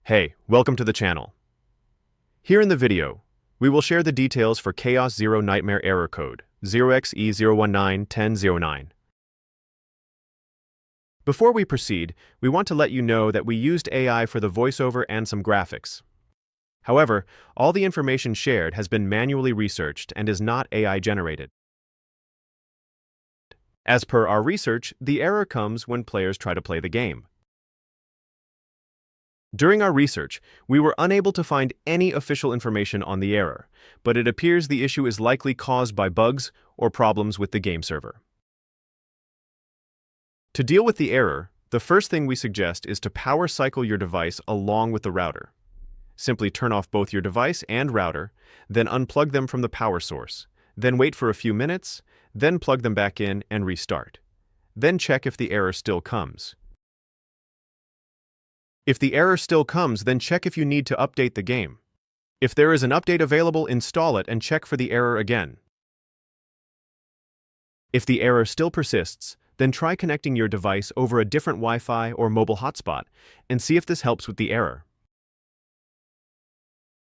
Hey, welcome to the channel. Here in the video, we will share the details for Chaos Zero Nightmare error code 0xe0191009. Before we proceed, we want to let you know that we used AI for the voiceover and some graphics. However, all the information shared has been manually researched and is not AI generated. As per our research, the error comes when players try to play the game. During our research, we were unable to find any official information on the error, but it appears the issue is likely caused by bugs or problems with the game server. To deal with the error, the first thing we suggest is to power cycle your device along with the router. Simply turn off both your device and router, then unplug them from the power source, then wait for a few minutes, then plug them back in and restart. Then check if the error still comes. If the error still comes, then check if you need to update the game. If there is an update available, install it and check for the error again. If the error still persists, then try connecting your device over a different Wi-Fi or mobile hotspot and see if this helps with the error.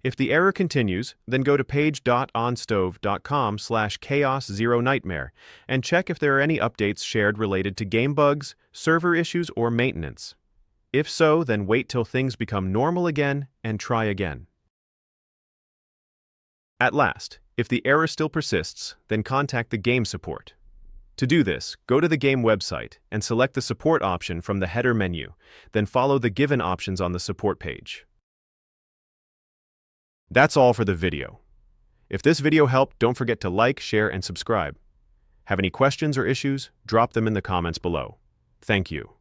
If the error continues, then go to page.onstove.com/chaos0nightmare and check if there are any updates shared related to game bugs, server issues, or maintenance. If so, then wait till things become normal again and try again. At last, if the error still persists, then contact the game support. To do this, go to the game website and select the support option from the header menu, then follow the given options on the support page. That's all for the video. If this video helped, don't forget to like, share, and subscribe. Have any questions or issues? Drop them in the comments below. Thank you.